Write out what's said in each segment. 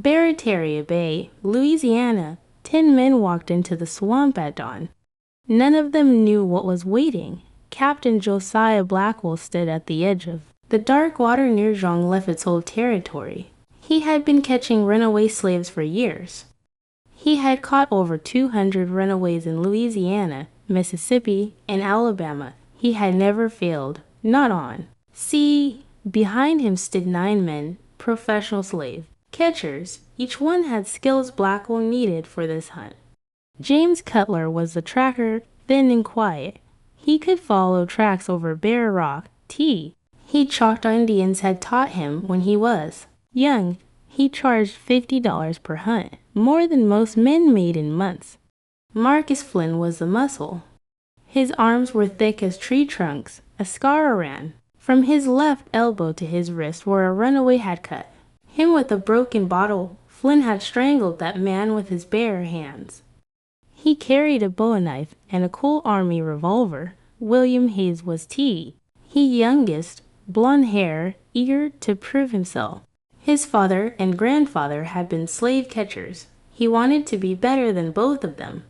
Baritaria Bay, Louisiana, 10 men walked into the swamp at dawn. None of them knew what was waiting. Captain Josiah Blackwell stood at the edge of the dark water near Zhang Lefet's old territory. He had been catching runaway slaves for years. He had caught over 200 runaways in Louisiana, Mississippi, and Alabama. He had never failed, not on. See, behind him stood 9 men, professional slave catchers. Each one had skills Blackwell needed for this hunt. James Cutler was the tracker, thin and quiet. He could follow tracks over bare rock. He Choctaw Indians had taught him when he was young. He charged $50 per hunt, more than most men made in months. Marcus Flynn was the muscle. His arms were thick as tree trunks. A scar ran from his left elbow to his wrist where a runaway had cut him with a broken bottle. Flynn had strangled that man with his bare hands. He carried a bowie knife and a cool army revolver. William Hayes was he youngest, blonde hair, eager to prove himself. His father and grandfather had been slave catchers. He wanted to be better than both of them.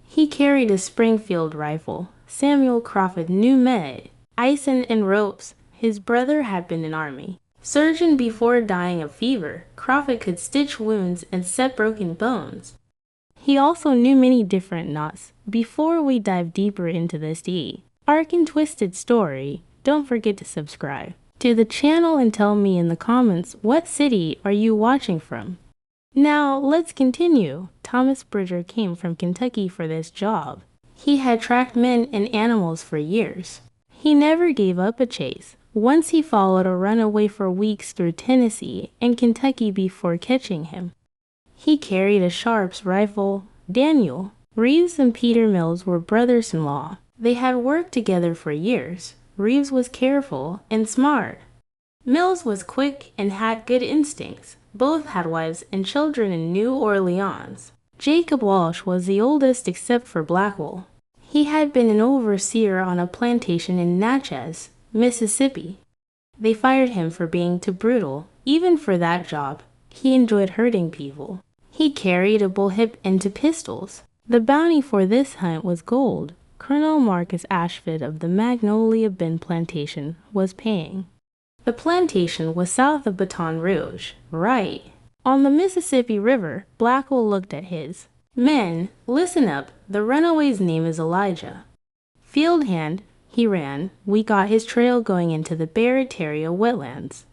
He carried a Springfield rifle. Samuel Crawford knew med, ice and ropes. His brother had been in army surgeon before dying of fever. Crawford could stitch wounds and set broken bones. He also knew many different knots. Before we dive deeper into this arc and twisted story, don't forget to subscribe to the channel and tell me in the comments what city are you watching from. Now let's continue. Thomas Bridger came from Kentucky for this job. He had tracked men and animals for years. He never gave up a chase. Once he followed a runaway for weeks through Tennessee and Kentucky before catching him. He carried a Sharps rifle. Daniel Reeves and Peter Mills were brothers-in-law. They had worked together for years. Reeves was careful and smart. Mills was quick and had good instincts. Both had wives and children in New Orleans. Jacob Walsh was the oldest except for Blackwell. He had been an overseer on a plantation in Natchez, Mississippi. They fired him for being too brutal. Even for that job, he enjoyed hurting people. He carried a bullwhip and 2 pistols. The bounty for this hunt was gold. Colonel Marcus Ashford of the Magnolia Bend plantation was paying. The plantation was south of Baton Rouge, right on the Mississippi River. Blackwell looked at his men. Listen up, the runaway's name is Elijah. Field hand, he ran. We got his trail going into the Baritaria wetlands.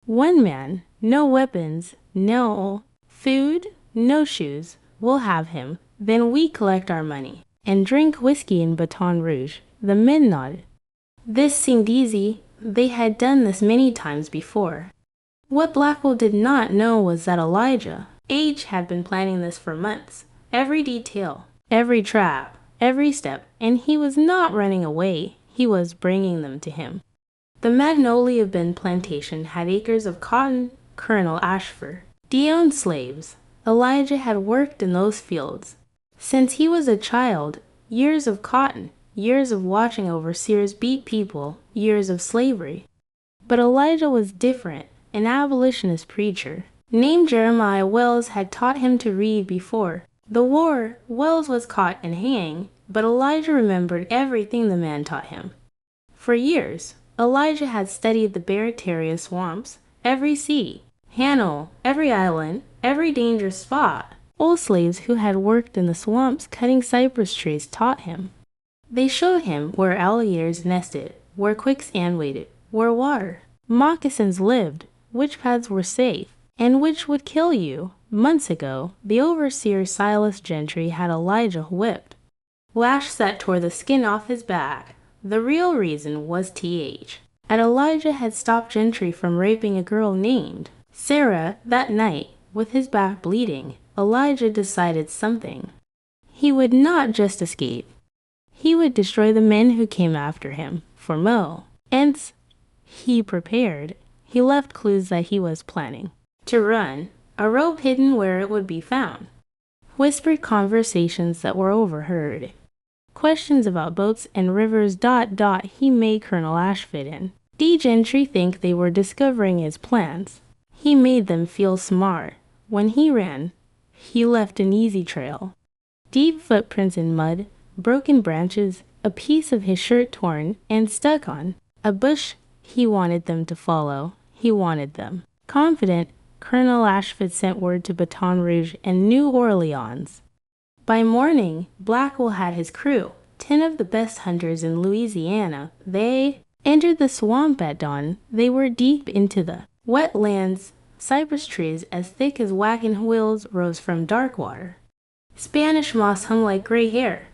1 man, no weapons, no food, no shoes. We'll have him. Then we collect our money and drink whiskey in Baton Rouge. The men nodded. This seemed easy. They had done this many times before. What Blackwell did not know was that Elijah H. had been planning this for months. Every detail, every trap, every step, and he was not running away. He was bringing them to him. The Magnolia Bend plantation had acres of cotton. Colonel Ashford owned slaves. Elijah had worked in those fields since he was a child. Years of cotton, years of watching overseers beat people, years of slavery. But Elijah was different. An abolitionist preacher named Jeremiah Wells had taught him to read before the war. Wells was caught and hanged, but Elijah remembered everything the man taught him. For years, Elijah had studied the Baritaria swamps, every sea, Hanno, every island, every dangerous spot. Old slaves who had worked in the swamps cutting cypress trees taught him. They showed him where alligators nested, where quicksand waited, where water moccasins lived, which paths were safe, and which would kill you. Months ago, the overseer Silas Gentry had Elijah whipped. Lashed that tore the skin off his back. The real reason was Th. And Elijah had stopped Gentry from raping a girl named Sarah that night. With his back bleeding, Elijah decided something. He would not just escape. He would destroy the men who came after him for Mo. Hence, he prepared. He left clues that he was planning to run, a rope hidden where it would be found, whispered conversations that were overheard, questions about boats and rivers. He made Colonel Ashford and D. Gentry think they were discovering his plans. He made them feel smart. When he ran, he left an easy trail. Deep footprints in mud, broken branches, a piece of his shirt torn and stuck on. A bush he wanted them to follow. He wanted them. Confident, Colonel Ashford sent word to Baton Rouge and New Orleans. By morning, Blackwell had his crew, 10 of the best hunters in Louisiana. They entered the swamp at dawn. They were deep into the wetlands. Cypress trees as thick as wagon wheels rose from dark water. Spanish moss hung like gray hair.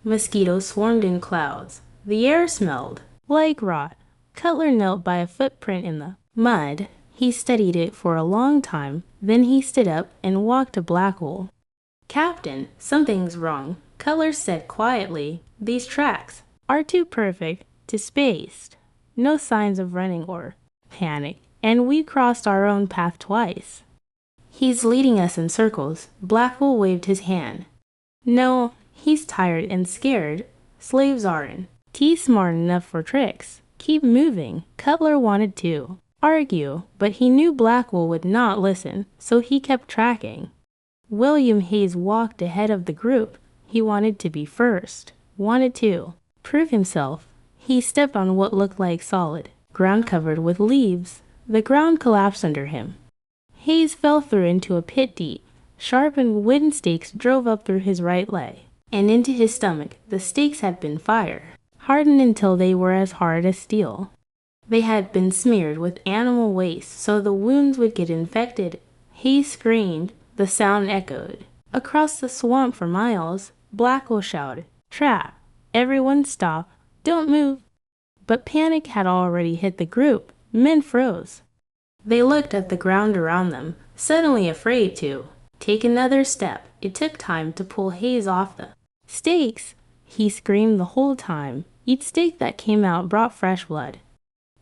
Mosquitoes swarmed in clouds. The air smelled like rot. Cutler knelt by a footprint in the mud. He studied it for a long time. Then he stood up and walked to Blackwell. "Captain, something's wrong," Cutler said quietly. "These tracks are too perfect, too spaced. No signs of running or panic, and we crossed our own path twice." "He's leading us in circles." Blackwell waved his hand. "No, he's tired and scared. Slaves aren't. He's smart enough for tricks. Keep moving." Cutler wanted to argue, but he knew Blackwell would not listen, so he kept tracking. William Hayes walked ahead of the group. He wanted to be first, wanted to prove himself. He stepped on what looked like solid ground covered with leaves. The ground collapsed under him. Hayes fell through into a pit deep. Sharpened wooden stakes drove up through his right leg and into his stomach. The stakes had been fire, hardened until they were as hard as steel. They had been smeared with animal waste so the wounds would get infected. Hayes screamed. The sound echoed across the swamp for miles. Blackwell shouted, "Trap! Everyone stop! Don't move!" But panic had already hit the group. Men froze. They looked at the ground around them, suddenly afraid to take another step. It took time to pull Hayes off the stakes. He screamed the whole time. Each stake that came out brought fresh blood.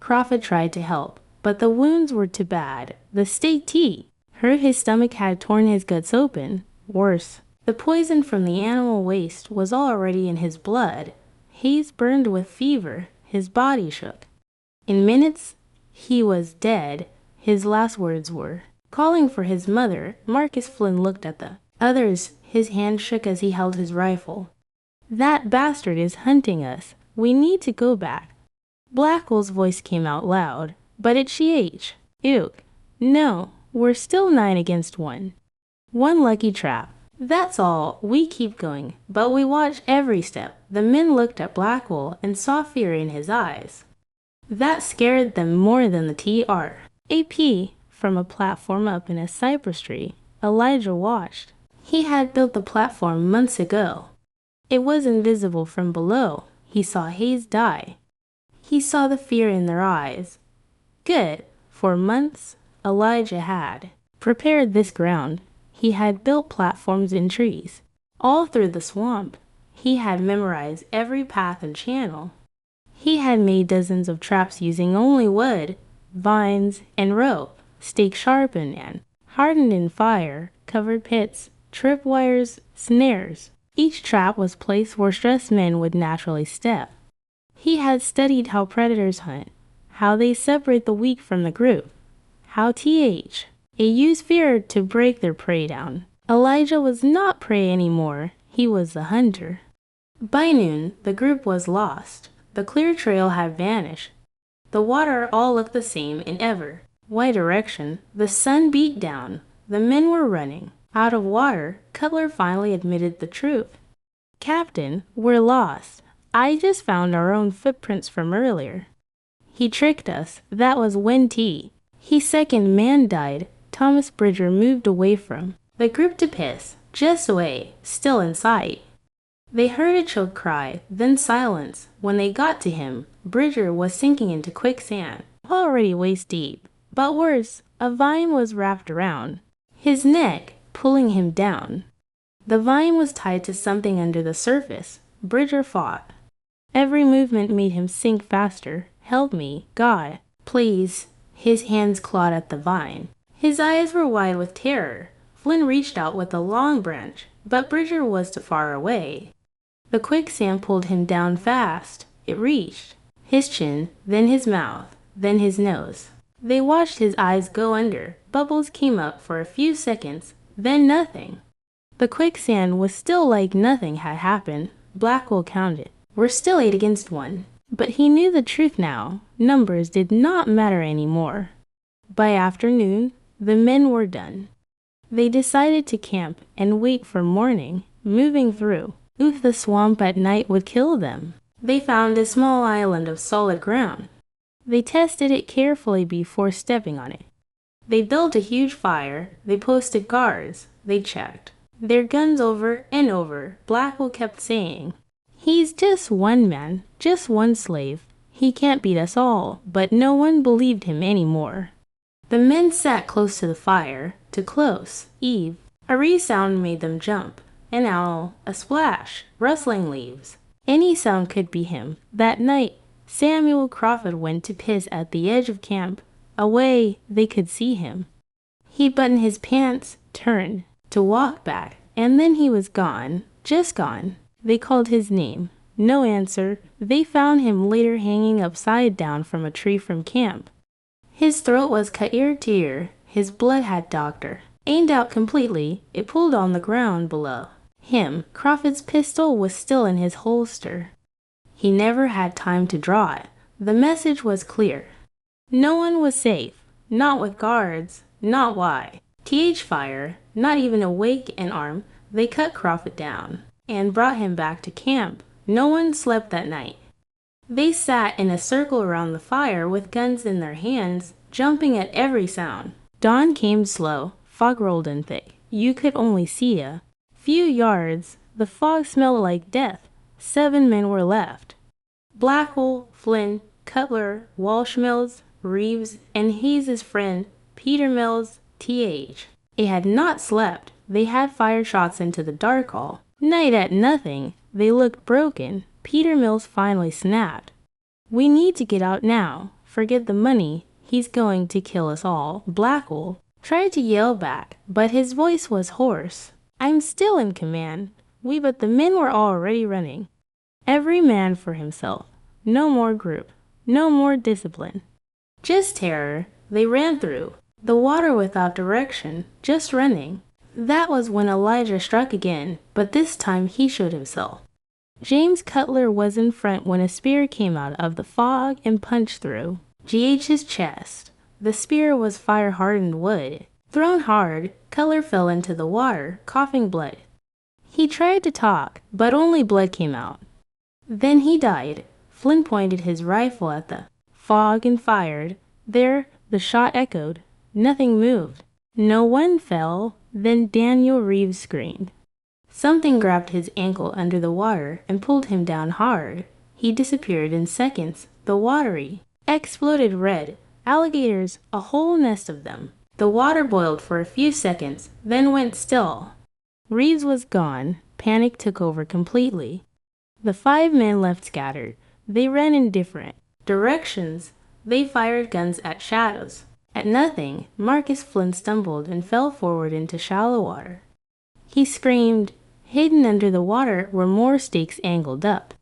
Crawford tried to help, but the wounds were too bad. The stake tea hurt his stomach, had torn his guts open. Worse, the poison from the animal waste was already in his blood. Hayes burned with fever. His body shook. In minutes, he was dead. His last words were calling for his mother. Marcus Flynn looked at the others. His hand shook as he held his rifle. "That bastard is hunting us. We need to go back." Blackwell's voice came out loud, but it sh. "Ook. No. We're still 9 against 1. One lucky trap. That's all. We keep going, but we watch every step." The men looked at Blackwell and saw fear in his eyes. That scared them more than the TRAP. From a platform up in a cypress tree, Elijah watched. He had built the platform months ago. It was invisible from below. He saw Hayes die. He saw the fear in their eyes. Good. For months, Elijah had prepared this ground. He had built platforms in trees all through the swamp. He had memorized every path and channel. He had made dozens of traps using only wood, vines, and rope, stakes sharpened and hardened in fire, covered pits, tripwires, snares. Each trap was placed where stressed men would naturally step. He had studied how predators hunt, how they separate the weak from the group, how they use fear to break their prey down. Elijah was not prey anymore. He was the hunter. By noon, the group was lost. The clear trail had vanished. The water all looked the same in every direction. The sun beat down. The men were running out of water. Cutler finally admitted the truth. "Captain, we're lost. I just found our own footprints from earlier. He tricked us. That was when his second man died." Thomas Bridger moved away from the group to piss, just away, still in sight. They heard a choked cry, then silence. When they got to him, Bridger was sinking into quicksand, already waist deep. But worse, a vine was wrapped around his neck, pulling him down. The vine was tied to something under the surface. Bridger fought. Every movement made him sink faster. "Help me, God, please." His hands clawed at the vine. His eyes were wide with terror. Flynn reached out with a long branch, but Bridger was too far away. The quicksand pulled him down fast. It reached his chin, then his mouth, then his nose. They watched his eyes go under. Bubbles came up for a few seconds, then nothing. The quicksand was still like nothing had happened. Blackwell counted. We're still 8 against 1. But he knew the truth now. Numbers did not matter anymore. By afternoon, the men were done. They decided to camp and wait for morning, moving through. If the swamp at night would kill them. They found a small island of solid ground. They tested it carefully before stepping on it. They built a huge fire. They posted guards. They checked their guns over and over. Blackwell kept saying, "He's just one man, just one slave. He can't beat us all." But no one believed him anymore. The men sat close to the fire, too close. Eve. A resound made them jump. An owl, a splash, rustling leaves. Any sound could be him. That night, Samuel Crawford went to piss at the edge of camp. Away, they could see him. He buttoned his pants, turned to walk back, and then he was gone, just gone. They called his name. No answer. They found him later hanging upside down from a tree from camp. His throat was cut ear to ear. His blood had doctor. Aimed out completely, it pulled on the ground below him. Crawford's pistol was still in his holster. He never had time to draw it. The message was clear. No one was safe. Not with guards. Not why. Fire. Not even awake and armed. They cut Crawford down and brought him back to camp. No one slept that night. They sat in a circle around the fire with guns in their hands, jumping at every sound. Dawn came slow. Fog rolled in thick. You could only see a few yards. The fog smelled like death. 7 men were left. Blackwell, Flynn, Cutler, Walsh Mills, Reeves, and Hayes' friend, Peter Mills, Th. They had not slept. They had fired shots into the dark hall. Night at nothing. They looked broken. Peter Mills finally snapped. "We need to get out now. Forget the money. He's going to kill us all." Blackwell tried to yell back, but his voice was hoarse. "I'm still in command." But the men were already running. Every man for himself. No more group. No more discipline. Just terror. They ran through the water without direction, just running. That was when Elijah struck again, but this time he showed himself. James Cutler was in front when a spear came out of the fog and punched through GH's chest. The spear was fire-hardened wood. Thrown hard, Cutler fell into the water, coughing blood. He tried to talk, but only blood came out. Then he died. Flynn pointed his rifle at the fog and fired. There, the shot echoed. Nothing moved. No one fell. Then Daniel Reeves screamed. Something grabbed his ankle under the water and pulled him down hard. He disappeared in seconds. The watery exploded red. Alligators, a whole nest of them. The water boiled for a few seconds, then went still. Reeves was gone. Panic took over completely. The 5 men left scattered. They ran in different directions. They fired guns at shadows. At nothing, Marcus Flynn stumbled and fell forward into shallow water. He screamed. Hidden under the water were more stakes angled up.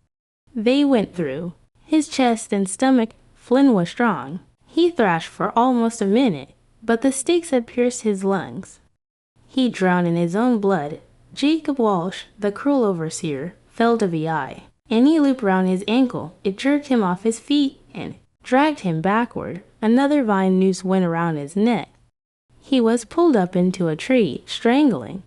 They went through his chest and stomach. Flynn was strong. He thrashed for almost a minute, but the stakes had pierced his lungs. He drowned in his own blood. Jacob Walsh, the cruel overseer, fell to VI. Any loop round his ankle, it jerked him off his feet and dragged him backward. Another vine noose went around his neck. He was pulled up into a tree, strangling.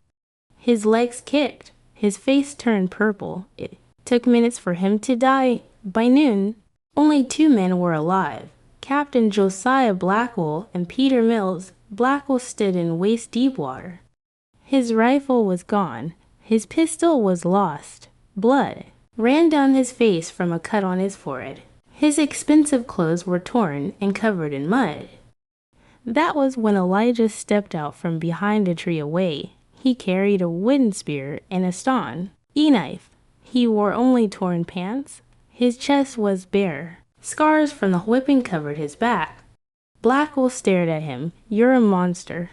His legs kicked. His face turned purple. It took minutes for him to die. By noon, only 2 men were alive. Captain Josiah Blackwell and Peter Mills. Blackwell stood in waist-deep water. His rifle was gone. His pistol was lost. Blood ran down his face from a cut on his forehead. His expensive clothes were torn and covered in mud. That was when Elijah stepped out from behind a tree away. He carried a wooden spear and a stone, e-knife. He wore only torn pants. His chest was bare. Scars from the whipping covered his back. Blackwell stared at him. "You're a monster."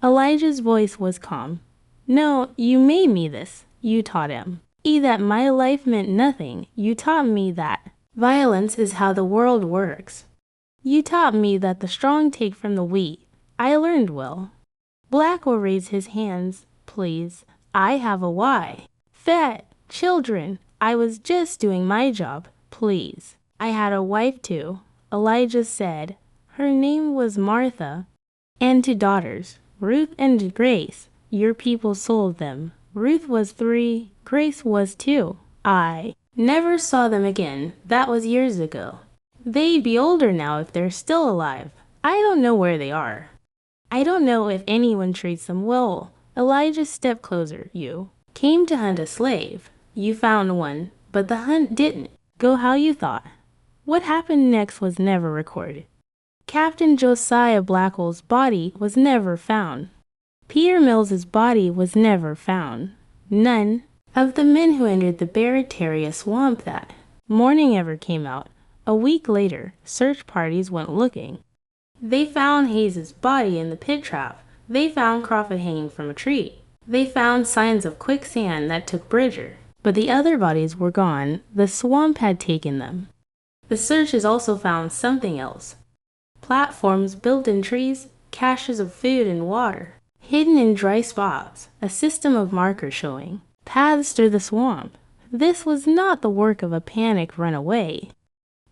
Elijah's voice was calm. "No, you made me this. You taught him. That my life meant nothing. You taught me that violence is how the world works. You taught me that the strong take from the weak. I learned well. Black will raise his hands, please. I have a why. Fat, children, I was just doing my job, please. I had a wife too, Elijah said. Her name was Martha. And 2 daughters, Ruth and Grace. Your people sold them. Ruth was 3, Grace was 2. I never saw them again. That was years ago. They'd be older now if they're still alive. I don't know where they are. I don't know if anyone treats them well. Elijah stepped closer. You came to hunt a slave. You found one, but the hunt didn't go how you thought. What happened next was never recorded. Captain Josiah Blackwell's body was never found. Peter Mills's body was never found. None of the men who entered the Baritaria swamp that morning ever came out. A week later, search parties went looking. They found Hayes's body in the pit trap. They found Crawford hanging from a tree. They found signs of quicksand that took Bridger. But the other bodies were gone. The swamp had taken them. The searchers also found something else. Platforms built in trees, caches of food and water, hidden in dry spots, a system of markers showing paths through the swamp. This was not the work of a panic runaway.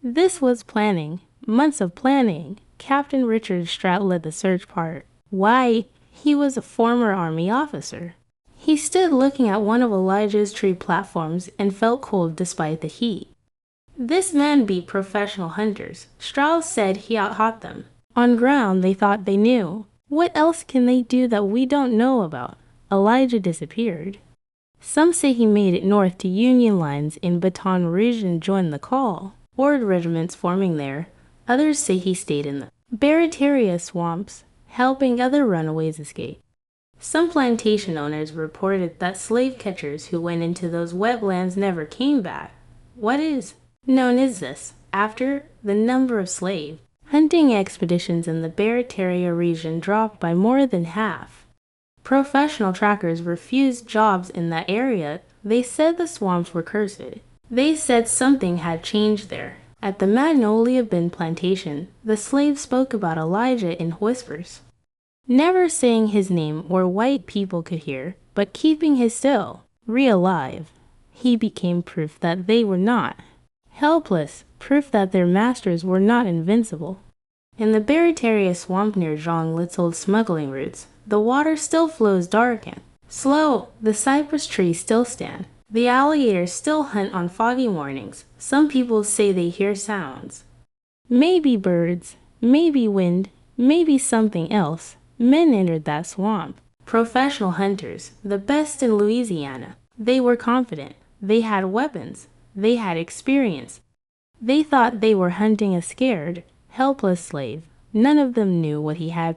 This was planning, months of planning. Captain Richard Stratt led the search part. Why? He was a former Army officer. He stood looking at one of Elijah's tree platforms and felt cold despite the heat. This man beat professional hunters. Strauss said he outthought them. On ground, they thought they knew. What else can they do that we don't know about? Elijah disappeared. Some say he made it north to Union lines in Baton Rouge and joined the call. Horde regiments forming there. Others say he stayed in the Baritaria swamps, helping other runaways escape. Some plantation owners reported that slave catchers who went into those wetlands never came back. What is known is this? After the number of slave hunting expeditions in the Baritaria region dropped by more than half. Professional trackers refused jobs in that area. They said the swamps were cursed. They said something had changed there. At the Magnolia Bend plantation, the slaves spoke about Elijah in whispers, never saying his name where white people could hear, but keeping his still, alive. He became proof that they were not helpless, proof that their masters were not invincible. In the Baritaria swamp near Zhang Lit's old smuggling routes, the water still flows dark and slow. The cypress trees still stand. The alligators still hunt on foggy mornings. Some people say they hear sounds. Maybe birds, maybe wind, maybe something else. Men entered that swamp. Professional hunters, the best in Louisiana. They were confident. They had weapons. They had experience. They thought they were hunting a scared, helpless slave. None of them knew what he had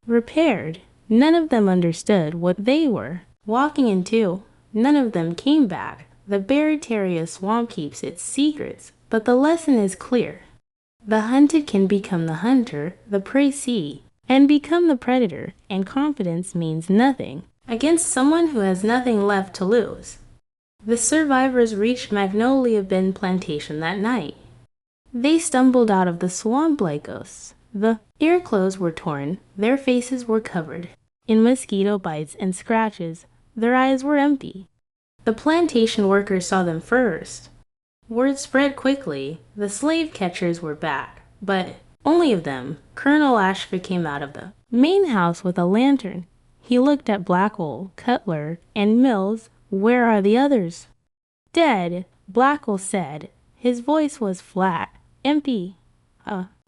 repaired. None of them understood what they were walking into. None of them came back. The Baritaria swamp keeps its secrets, but the lesson is clear. The hunted can become the hunter, the prey see, and become the predator, and confidence means nothing against someone who has nothing left to lose. The survivors reached Magnolia Bend plantation that night. They stumbled out of the swamp like ghosts. The ear clothes were torn, their faces were covered in mosquito bites and scratches. Their eyes were empty. The plantation workers saw them first. Word spread quickly. The slave catchers were back, but only of them. Colonel Ashford came out of the main house with a lantern. He looked at Blackwell, Cutler, and Mills. Where are the others? Dead, Blackwell said. His voice was flat, empty.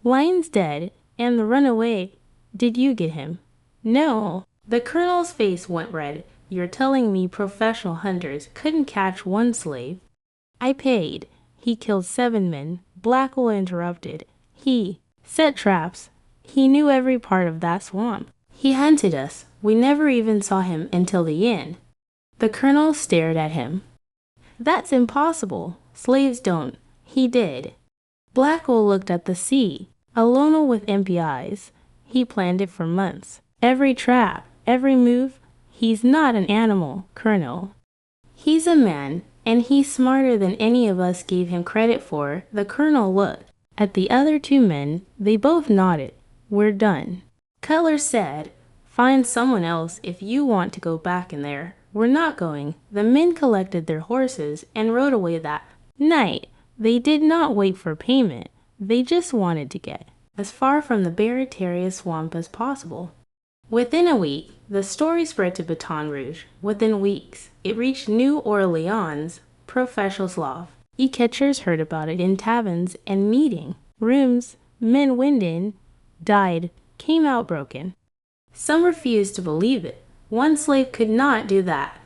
Lyon's dead, and the runaway. Did you get him? No. The colonel's face went red. You're telling me professional hunters couldn't catch one slave? I paid. He killed 7 men. Blackwell interrupted. He set traps. He knew every part of that swamp. He hunted us. We never even saw him until the end. The colonel stared at him. That's impossible. Slaves don't. He did. Blackwell looked at the sea, alone with empty eyes. He planned it for months. Every trap, every move. He's not an animal, Colonel. He's a man, and he's smarter than any of us gave him credit for. The colonel looked at the other 2 men. They both nodded. We're done. Cutler said, "Find someone else if you want to go back in there. We're not going." The men collected their horses and rode away that night. They did not wait for payment. They just wanted to get as far from the Baritaria swamp as possible. Within a week, the story spread to Baton Rouge. Within weeks, it reached New Orleans, Professionslav. E-catchers heard about it in taverns and meeting rooms. Men went in, died, came out broken. Some refused to believe it. One slave could not do that.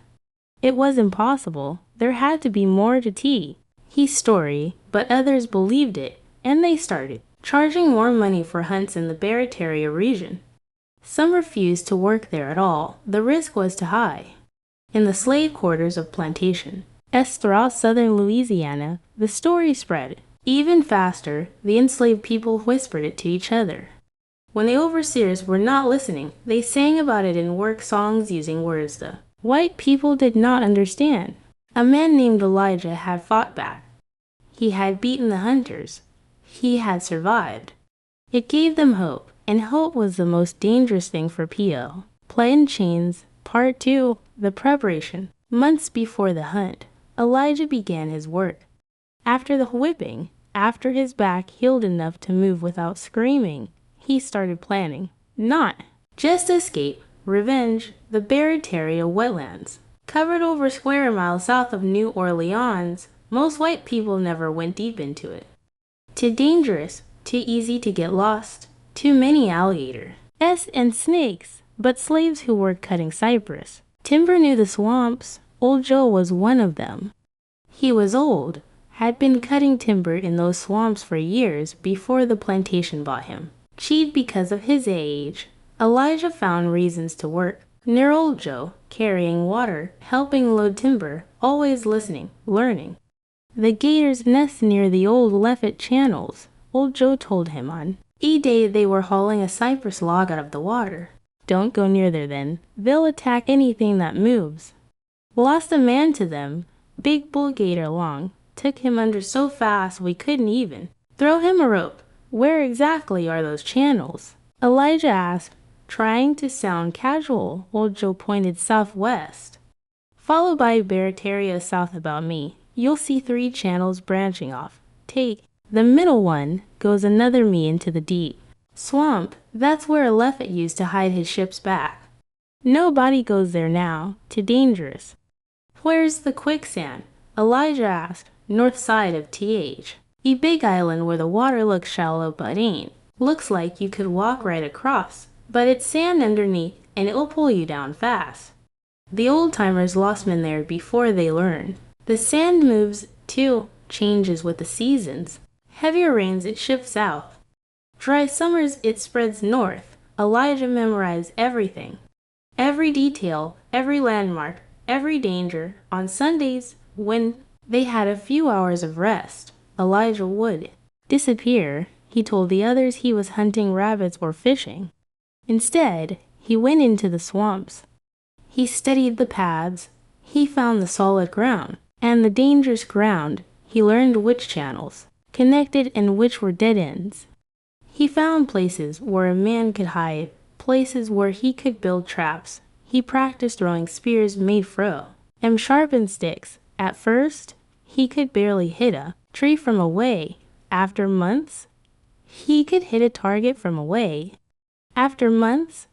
It was impossible. There had to be more to tea. His story, but others believed it, and they started charging more money for hunts in the Baritaria region. Some refused to work there at all. The risk was too high. In the slave quarters of plantation, throughout southern Louisiana, the story spread. Even faster, the enslaved people whispered it to each other. When the overseers were not listening, they sang about it in work songs using words the white people did not understand. A man named Elijah had fought back. He had beaten the hunters. He had survived. It gave them hope, and hope was the most dangerous thing for P.O. Play in Chains, Part 2, The Preparation. Months before the hunt, Elijah began his work. After the whipping, after his back healed enough to move without screaming, he started planning. Not just escape, revenge, the Baritaria wetlands. Covered over square miles south of New Orleans, most white people never went deep into it. Too dangerous, too easy to get lost, too many alligators and snakes, but slaves who worked cutting cypress. Timber knew the swamps. Old Joe was one of them. He was old, had been cutting timber in those swamps for years before the plantation bought him. Cheated because of his age, Elijah found reasons to work. Near Old Joe, carrying water, helping load timber, always listening, learning. The gators nest near the old Leffett channels, Old Joe told him on E-Day they were hauling a cypress log out of the water. Don't go near there then. They'll attack anything that moves. Lost a man to them. Big bull gator long. Took him under so fast we couldn't even throw him a rope. Where exactly are those channels? Elijah asked, trying to sound casual. Old Joe pointed southwest. Followed by Baritaria south about me. You'll see 3 channels branching off. Take the middle one, goes another me into the deep swamp. That's where Leffett used to hide his ship's back. Nobody goes there now. Too dangerous. Where's the quicksand? Elijah asked. North side of TH. A big island where the water looks shallow but ain't. Looks like you could walk right across, but it's sand underneath and it'll pull you down fast. The old-timers lost men there before they learn. The sand moves too, changes with the seasons. Heavier rains it shifts south. Dry summers it spreads north. Elijah memorized everything. Every detail, every landmark, every danger. On Sundays, when they had a few hours of rest, Elijah would disappear. He told the others he was hunting rabbits or fishing. Instead, he went into the swamps. He studied the paths. He found the solid ground. And the dangerous ground, he learned which channels connected and which were dead ends. He found places where a man could hide, places where he could build traps. He practiced throwing spears made fro and sharpened sticks. At first, he could barely hit a tree from away. After months, he could hit a target from away. After months,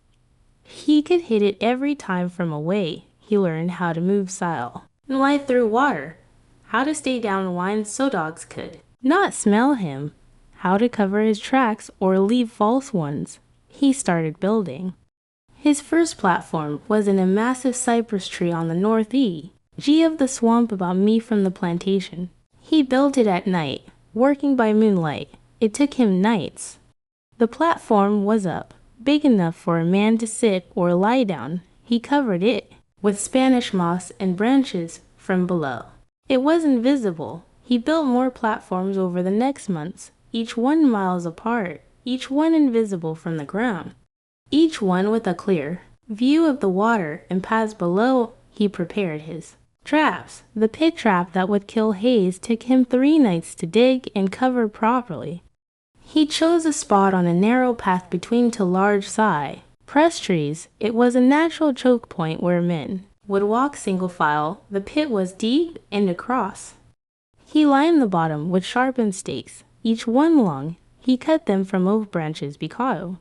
he could hit it every time from away. He learned how to move style. Life through water. How to stay downwind so dogs could not smell him. How to cover his tracks or leave false ones. He started building. His first platform was in a massive cypress tree on the northeast of the swamp about me from the plantation. He built it at night, working by moonlight. It took him nights. The platform was up, big enough for a man to sit or lie down. He covered it with Spanish moss and branches from below. It was invisible. He built more platforms over the next months, each 1 miles apart, each one invisible from the ground, each one with a clear view of the water and paths below. He prepared his traps. The pit trap that would kill Hayes took him 3 nights to dig and cover properly. He chose a spot on a narrow path between two large cypress trees. It was a natural choke point where men would walk single file. The pit was deep and across. He lined the bottom with sharpened stakes, each one long. He cut them from oak branches because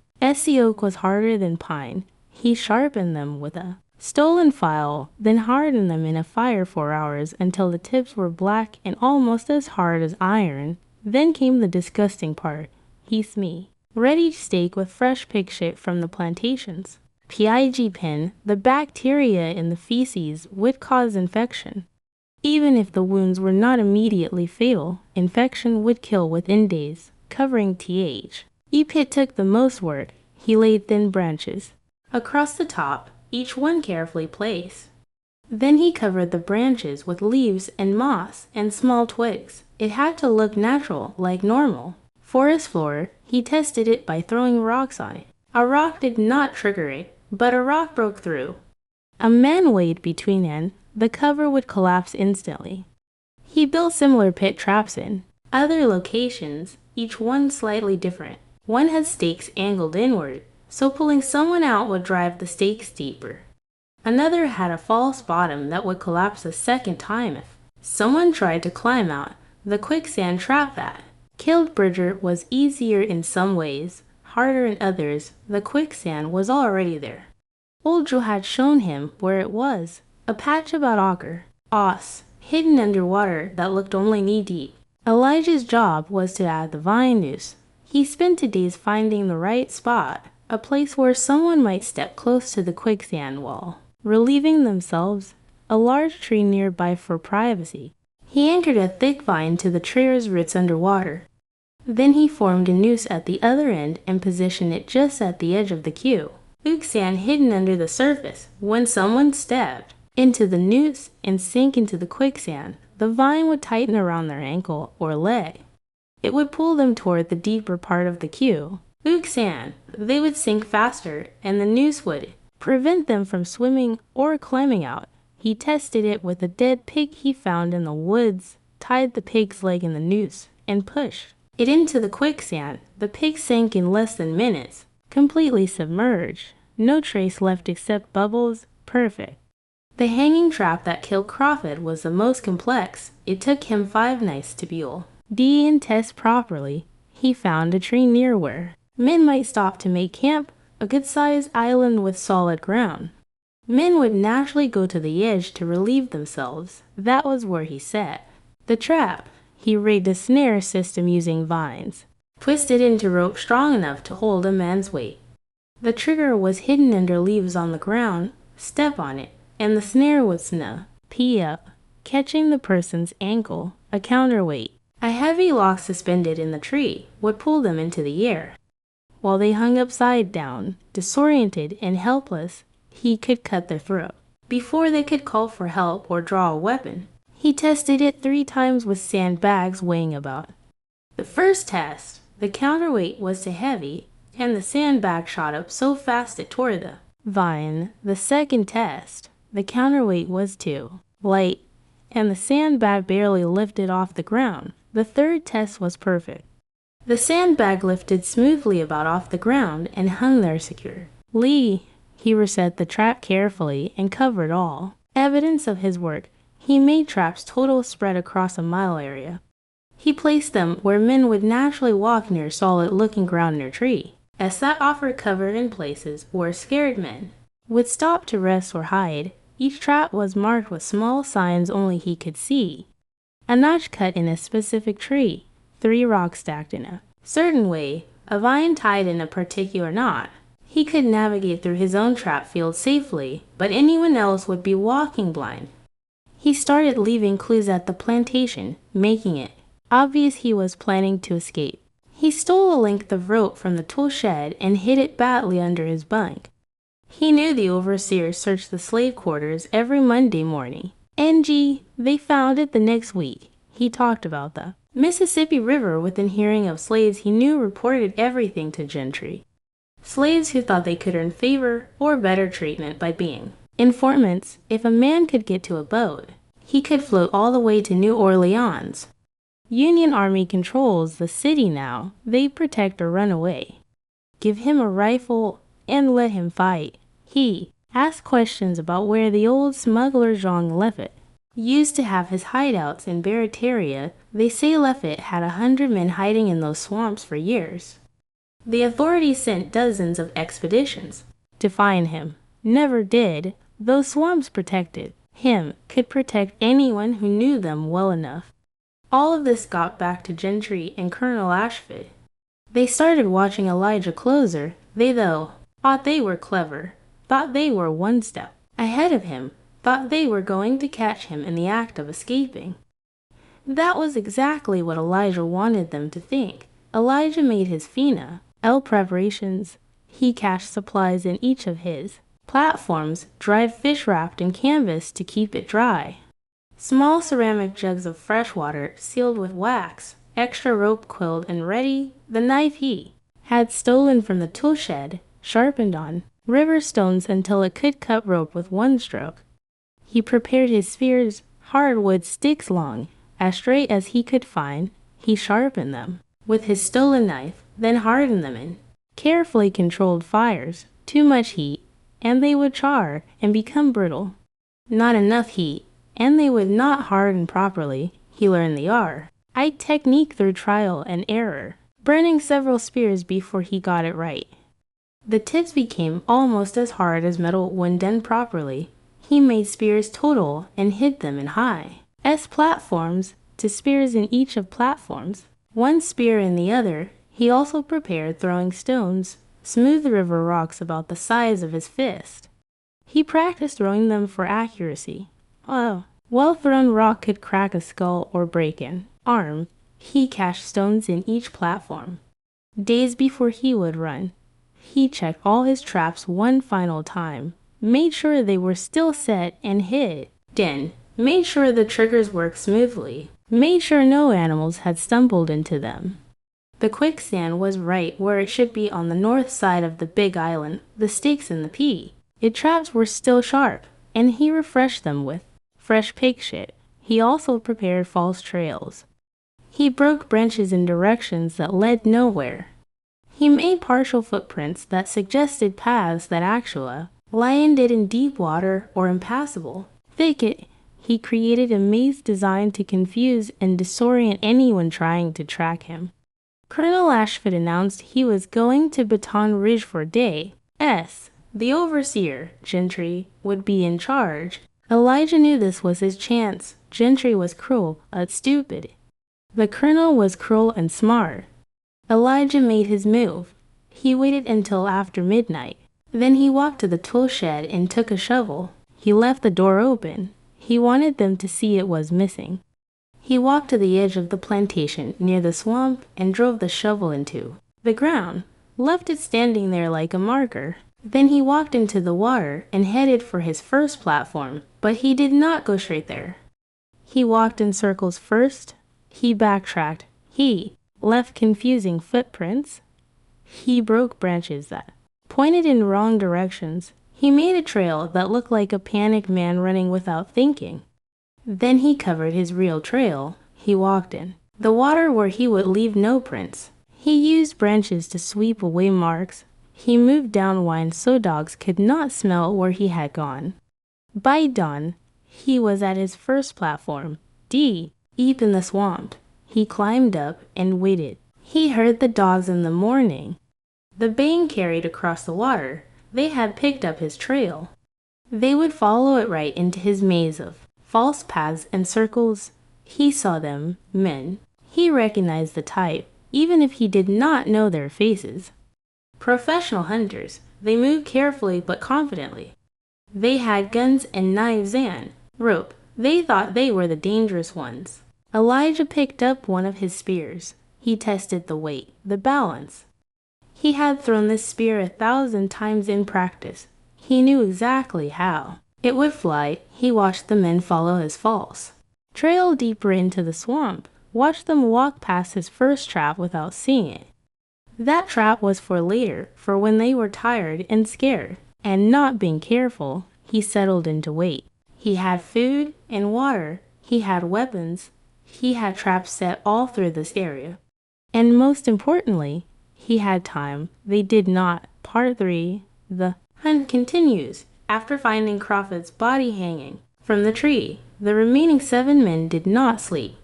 the oak was harder than pine. He sharpened them with a stolen file, then hardened them in a fire 4 hours until the tips were black and almost as hard as iron. Then came the disgusting part. He smoked ready steak with fresh pig shit from the plantations. Pig pen, the bacteria in the feces would cause infection. Even if the wounds were not immediately fatal, infection would kill within days, covering th. Pit took the most work. He laid thin branches across the top, each one carefully placed. Then he covered the branches with leaves and moss and small twigs. It had to look natural, like normal forest floor. He tested it by throwing rocks on it. A rock did not trigger it, but a rock broke through. A man weighed between and the cover would collapse instantly. He built similar pit traps in other locations, each one slightly different. One had stakes angled inward, so pulling someone out would drive the stakes deeper. Another had a false bottom that would collapse a second time if someone tried to climb out. The quicksand trap that killed Bridger was easier in some ways, harder in others. The quicksand was already there. Old Joe had shown him where it was, a patch about ochre, hidden under water that looked only knee-deep. Elijah's job was to add the vine noose. He spent 2 days finding the right spot, a place where someone might step close to the quicksand wall, relieving themselves, a large tree nearby for privacy. He anchored a thick vine to the tree's roots underwater. Then he formed a noose at the other end and positioned it just at the edge of the queue. Quicksand hidden under the surface. When someone stepped into the noose and sank into the quicksand, the vine would tighten around their ankle or leg. It would pull them toward the deeper part of the queue. Quicksand, they would sink faster, and the noose would prevent them from swimming or climbing out. He tested it with a dead pig he found in the woods, tied the pig's leg in the noose, and pushed it into the quicksand. The pig sank in less than minutes, completely submerged. No trace left except bubbles. Perfect. The hanging trap that killed Crawford was the most complex. It took him 5 nights to build and test properly. He found a tree near where men might stop to make camp, a good-sized island with solid ground. Men would naturally go to the edge to relieve themselves. That was where he set the trap. He rigged a snare system using vines, twisted into rope strong enough to hold a man's weight. The trigger was hidden under leaves on the ground. Step on it, and the snare would snap up, catching the person's ankle. A counterweight, a heavy lock suspended in the tree, would pull them into the air. While they hung upside down, disoriented and helpless, he could cut their throat before they could call for help or draw a weapon. He tested it 3 times with sandbags weighing about. The first test, the counterweight was too heavy, and the sandbag shot up so fast it tore the vine. The second test, the counterweight was too light, and the sandbag barely lifted off the ground. The third test was perfect. The sandbag lifted smoothly about off the ground and hung there secure. He reset the trap carefully and covered all evidence of his work. He made traps total spread across a mile area. He placed them where men would naturally walk near solid-looking ground near tree, as that offered cover in places where scared men would stop to rest or hide. Each trap was marked with small signs only he could see. A notch cut in a specific tree, 3 rocks stacked in a certain way, a vine tied in a particular knot. He could navigate through his own trap field safely, but anyone else would be walking blind. He started leaving clues at the plantation, making it obvious he was planning to escape. He stole a length of rope from the tool shed and hid it badly under his bunk. He knew the overseer searched the slave quarters every Monday morning. They found it the next week. He talked about the Mississippi River within hearing of slaves he knew reported everything to gentry. Slaves who thought they could earn favor or better treatment by being informants. If a man could get to a boat, he could float all the way to New Orleans. Union Army controls the city now. They protect or run away. Give him a rifle and let him fight. He asked questions about where the old smuggler Zhang left it. Used to have his hideouts in Baritaria. They say Leffit had 100 men hiding in those swamps for years. The authorities sent dozens of expeditions to find him. Never did. Those swamps protected him, could protect anyone who knew them well enough. All of this got back to Gentry and Colonel Ashford. They started watching Elijah closer. They, though, thought they were clever, thought they were one step ahead of him, thought they were going to catch him in the act of escaping. That was exactly what Elijah wanted them to think. Elijah made his Fina, L preparations. He cached supplies in each of his platforms, dried fish wrapped in canvas to keep it dry. Small ceramic jugs of fresh water sealed with wax, extra rope quilled and ready, the knife he had stolen from the tool shed, sharpened on river stones until it could cut rope with one stroke. He prepared his spears, hardwood sticks long, as straight as he could find. He sharpened them with his stolen knife, then hardened them in carefully controlled fires. Too much heat, and they would char and become brittle. Not enough heat, and they would not harden properly. He learned the technique through trial and error, burning several spears before he got it right. The tips became almost as hard as metal when done properly. He made spears total and hid them in high platforms, to spears in each of platforms, one spear in the other. He also prepared throwing stones, smooth river rocks about the size of his fist. He practiced throwing them for accuracy. Well-thrown rock could crack a skull or break an arm. He cached stones in each platform. Days before he would run, he checked all his traps one final time, made sure they were still set and hid. Then, made sure the triggers worked smoothly, made sure no animals had stumbled into them. The quicksand was right where it should be on the north side of the big island, the stakes in the pea. Its traps were still sharp, and he refreshed them with fresh pig shit. He also prepared false trails. He broke branches in directions that led nowhere. He made partial footprints that suggested paths that actually landed in deep water or impassable thicket. He created a maze designed to confuse and disorient anyone trying to track him. Colonel Ashford announced he was going to Baton Rouge for day S. The overseer, Gentry, would be in charge. Elijah knew this was his chance. Gentry was cruel, stupid. The colonel was cruel and smart. Elijah made his move. He waited until after midnight. Then he walked to the tool shed and took a shovel. He left the door open. He wanted them to see it was missing. He walked to the edge of the plantation near the swamp and drove the shovel into the ground, left it standing there like a marker. Then he walked into the water and headed for his first platform, but he did not go straight there. He walked in circles first. He backtracked. He left confusing footprints. He broke branches that pointed in wrong directions. He made a trail that looked like a panicked man running without thinking. Then he covered his real trail. He walked in the water where he would leave no prints. He used branches to sweep away marks. He moved downwind so dogs could not smell where he had gone. By dawn, he was at his first platform, deep in the swamp. He climbed up and waited. He heard the dogs in the morning. The baying carried across the water. They had picked up his trail. They would follow it right into his maze of false paths and circles. He saw them, men. He recognized the type, even if he did not know their faces. Professional hunters. They moved carefully but confidently. They had guns and knives and rope. They thought they were the dangerous ones. Elijah picked up one of his spears. He tested the weight, the balance. He had thrown this spear 1,000 times in practice. He knew exactly how it would fly. He watched the men follow his false trail deeper into the swamp, watched them walk past his first trap without seeing it. That trap was for later, for when they were tired and scared. And not being careful, he settled into wait. He had food and water. He had weapons. He had traps set all through this area. And most importantly, he had time. They did not. Part 3. The hunt continues. After finding Crawford's body hanging from the tree, the remaining 7 men did not sleep.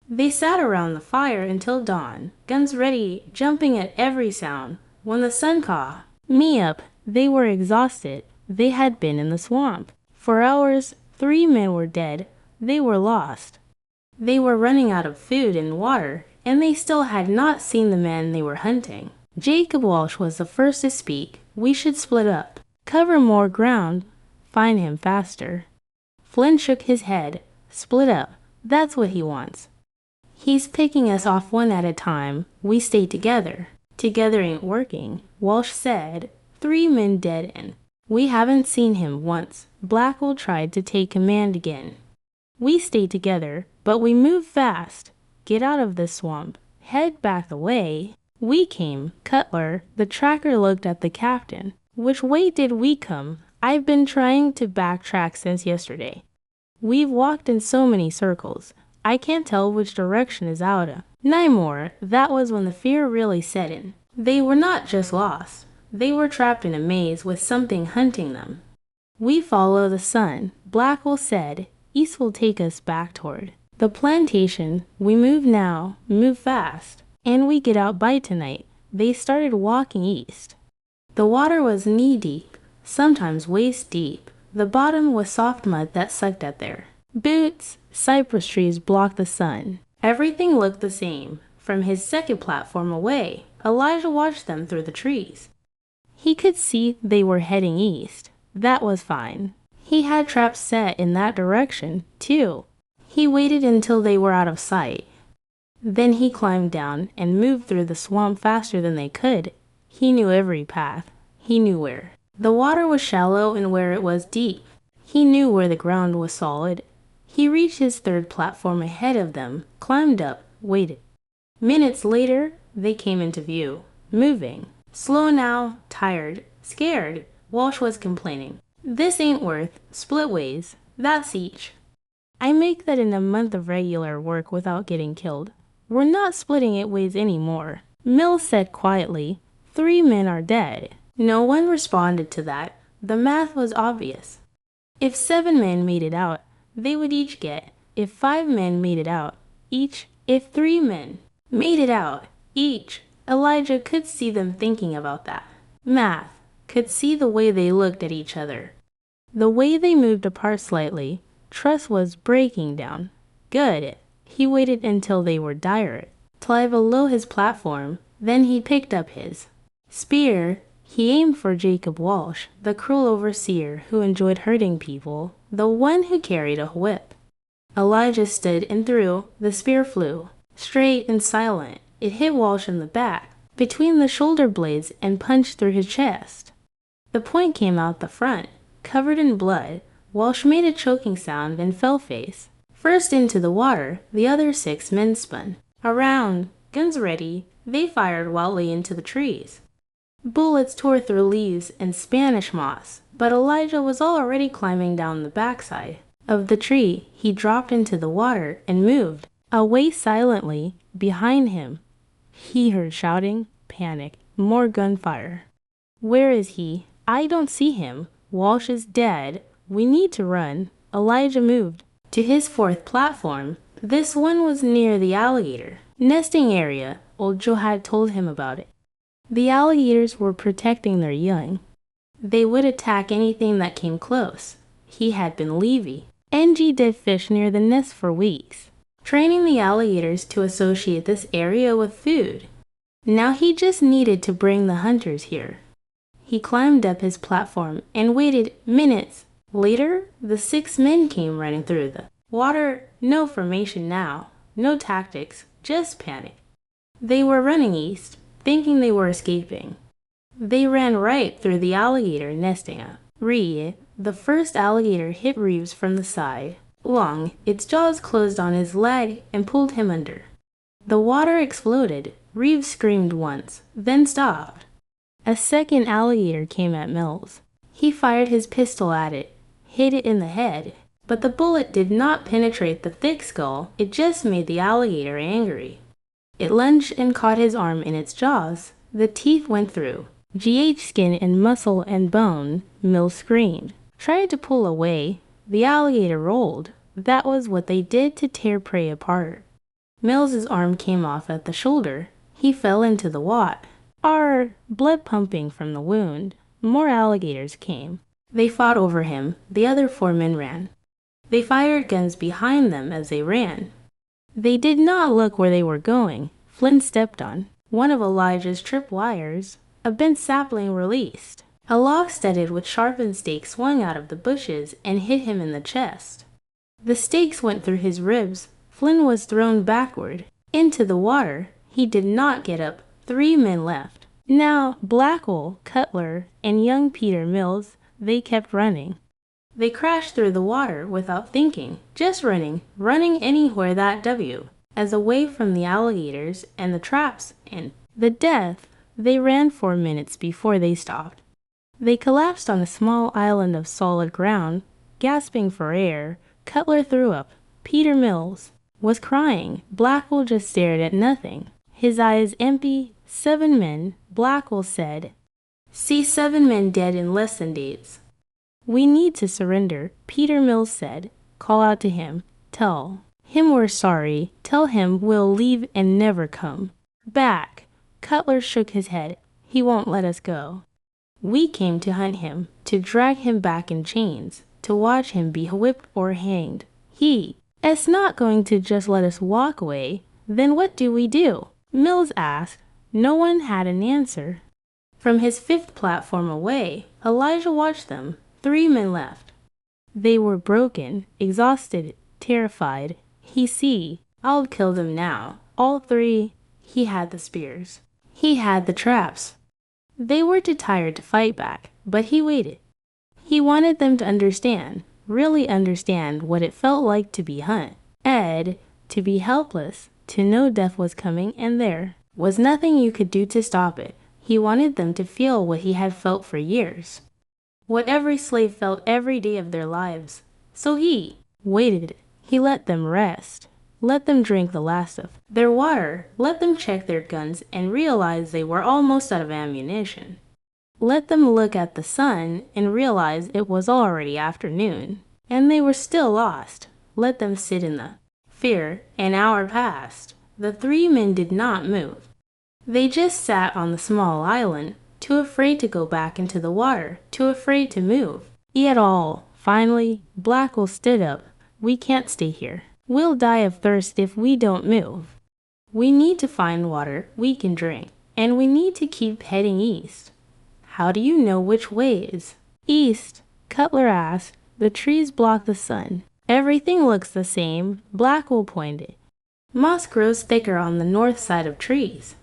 They sat around the fire until dawn, guns ready, jumping at every sound. When the sun caught me up, they were exhausted. They had been in the swamp for hours. 3 men were dead. They were lost. They were running out of food and water, and they still had not seen the men they were hunting. Jacob Walsh was the first to speak. We should split up, cover more ground, find him faster. Flynn shook his head. Split up. That's what he wants. He's picking us off one at a time. We stay together. Together ain't working, Walsh said. 3 men dead and we haven't seen him once. Blackwell tried to take command again. We stay together, but we move fast. Get out of this swamp. Head back the way we came. Cutler, the tracker, looked at the captain. Which way did we come? I've been trying to backtrack since yesterday. We've walked in so many circles. I can't tell which direction is out of. Nymore, that was when the fear really set in. They were not just lost. They were trapped in a maze with something hunting them. We follow the sun, Blackwell said. East will take us back toward the plantation. We move now, move fast, and we get out by tonight. They started walking east. The water was knee-deep, sometimes waist-deep. The bottom was soft mud that sucked at there. Boots, cypress trees blocked the sun. Everything looked the same. From his second platform away, Elijah watched them through the trees. He could see they were heading east. That was fine. He had traps set in that direction, too. He waited until they were out of sight. Then he climbed down and moved through the swamp faster than they could. He knew every path. He knew where the water was shallow and where it was deep. He knew where the ground was solid. He reached his third platform ahead of them, climbed up, waited. Minutes later, they came into view, moving. Slow now, tired, scared, Walsh was complaining. This ain't worth split ways. That's each. I make that in a month of regular work without getting killed. We're not splitting it ways anymore. Mills said quietly. 3 men are dead. No one responded to that. The math was obvious. If 7 men made it out, they would each get. If 5 men made it out, each. If 3 men made it out, each. Elijah could see them thinking about that. Math. Could see the way they looked at each other. The way they moved apart slightly. Trust was breaking down. Good. He waited until they were dire. Till below his platform. Then he picked up his spear. He aimed for Jacob Walsh, the cruel overseer who enjoyed hurting people, the one who carried a whip. Elijah stood and threw. The spear flew. Straight and silent. It hit Walsh in the back, between the shoulder blades, and punched through his chest. The point came out the front, covered in blood. Walsh made a choking sound and fell face first into the water. The other 6 men spun around, guns ready. They fired wildly into the trees. Bullets tore through leaves and Spanish moss, but Elijah was already climbing down the backside of the tree. He dropped into the water and moved away silently. Behind him, he heard shouting, panic, more gunfire. Where is he? I don't see him. Walsh is dead. We need to run. Elijah moved to his 4th platform. This one was near the alligator nesting area. Old Joe had told him about it. The alligators were protecting their young. They would attack anything that came close. He had been Levy. NG did fish near the nest for weeks, training the alligators to associate this area with food. Now he just needed to bring the hunters here. He climbed up his platform and waited. Minutes later, the 6 men came running through the water. No formation now, no tactics, just panic. They were running east, thinking they were escaping. They ran right through the alligator nesting up. The first alligator hit Reeves from the side. Long, its jaws closed on his leg and pulled him under. The water exploded. Reeves screamed once, then stopped. A second alligator came at Mills. He fired his pistol at it, hit it in the head. But the bullet did not penetrate the thick skull, it just made the alligator angry. It lunged and caught his arm in its jaws. The teeth went through. GH skin and muscle and bone, Mills screamed. Tried to pull away. The alligator rolled. That was what they did to tear prey apart. Mills's arm came off at the shoulder. He fell into the Watt. Blood pumping from the wound. More alligators came. They fought over him. The other 4 men ran. They fired guns behind them as they ran. They did not look where they were going. Flynn stepped on one of Elijah's trip wires. A bent sapling released. A log studded with sharpened stakes swung out of the bushes and hit him in the chest. The stakes went through his ribs. Flynn was thrown backward into the water. He did not get up. 3 men left. Now Blackwell, Cutler, and young Peter Mills, they kept running. They crashed through the water without thinking, just running anywhere that W, as away from the alligators and the traps and the death. They ran 4 minutes before they stopped. They collapsed on a small island of solid ground, gasping for air. Cutler threw up. Peter Mills was crying. Blackwell just stared at nothing, his eyes empty. 7 men, Blackwell said. See 7 men dead in less than days. We need to surrender, Peter Mills said. Call out to him. Tell him we're sorry. Tell him we'll leave and never come back. Cutler shook his head. He won't let us go. We came to hunt him, to drag him back in chains, to watch him be whipped or hanged. He's not going to just let us walk away. Then what do we do? Mills asked. No one had an answer. From his 5th platform away, Elijah watched them. 3 men left. They were broken, exhausted, terrified. I'll kill them now. All 3. He had the spears. He had the traps. They were too tired to fight back, but he waited. He wanted them to understand, really understand what it felt like to be hunted, to be helpless, to know death was coming and there was nothing you could do to stop it. He wanted them to feel what he had felt for years, what every slave felt every day of their lives. So he waited. He let them rest. Let them drink the last of their water. Let them check their guns and realize they were almost out of ammunition. Let them look at the sun and realize it was already afternoon, and they were still lost. Let them sit in the fear. An hour passed. The 3 men did not move. They just sat on the small island, too afraid to go back into the water, too afraid to move at all. Finally, Blackwell stood up. We can't stay here. We'll die of thirst if we don't move. We need to find water we can drink, and we need to keep heading east. How do you know which way is east? Cutler asked. The trees block the sun. Everything looks the same, Blackwell pointed. Moss grows thicker on the north side of trees.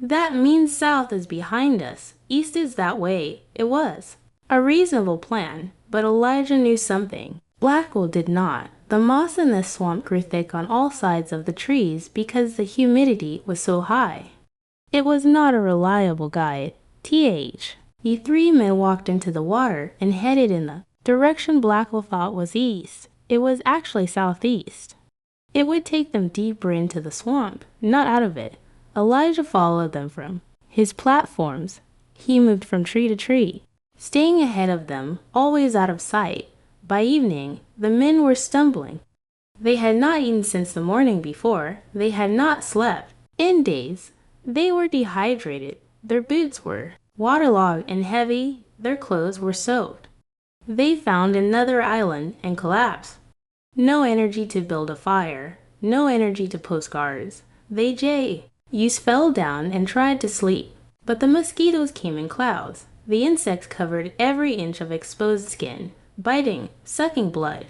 That means south is behind us. East is that way. It was a reasonable plan, but Elijah knew something Blackwell did not. The moss in this swamp grew thick on all sides of the trees because the humidity was so high. It was not a reliable guide. The 3 men walked into the water and headed in the direction Blackwell thought was east. It was actually southeast. It would take them deeper into the swamp, not out of it. Elijah followed them from his platforms. He moved from tree to tree, staying ahead of them, always out of sight. By evening, the men were stumbling. They had not eaten since the morning before. They had not slept in days. They were dehydrated. Their boots were waterlogged and heavy. Their clothes were soaked. They found another island and collapsed. No energy to build a fire. No energy to post guards. You fell down and tried to sleep, but the mosquitoes came in clouds. The insects covered every inch of exposed skin, biting, sucking blood.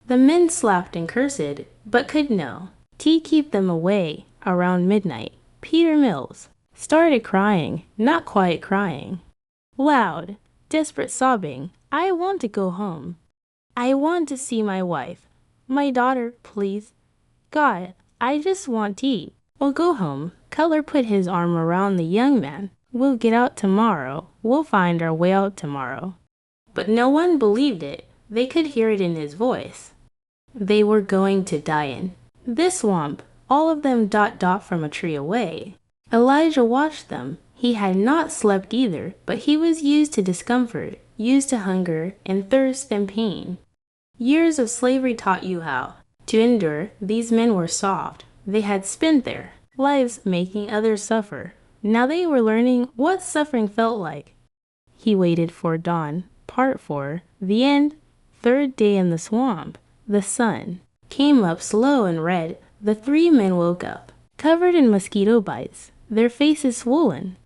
The men slapped and cursed, but could no keep them away. Around midnight, Peter Mills started crying, not quiet crying. Loud, desperate sobbing. I want to go home. I want to see my wife. My daughter, please. God, I just want to eat. We'll go home. Cutler put his arm around the young man. We'll get out tomorrow. We'll find our way out tomorrow. But no one believed it. They could hear it in his voice. They were going to die in this swamp, all of them from a tree away. Elijah watched them. He had not slept either, but he was used to discomfort, used to hunger and thirst and pain. Years of slavery taught you how to endure. These men were soft. They had spent their lives making others suffer. Now they were learning what suffering felt like. He waited for dawn. Part 4. The end. Third day in the swamp. The sun came up slow and red. The 3 men woke up, covered in mosquito bites, their faces swollen.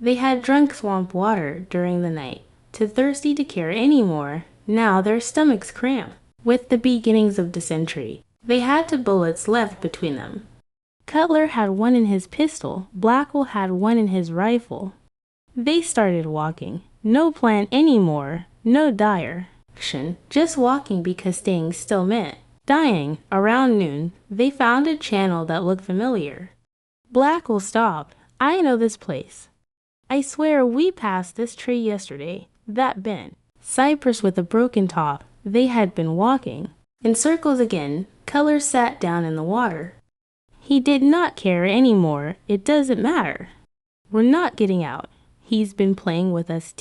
They had drunk swamp water during the night, too thirsty to care anymore. Now their stomachs cramped with the beginnings of dysentery. They had 2 bullets left between them. Cutler had one in his pistol. Blackwell had one in his rifle. They started walking. No plan anymore. No direction. Just walking because staying still meant dying. Around noon, they found a channel that looked familiar. Blackwell stopped. I know this place. I swear we passed this tree yesterday. That bent cypress with a broken top. They had been walking in circles again. Cutler sat down in the water. He did not care anymore. It doesn't matter. We're not getting out. He's been playing with us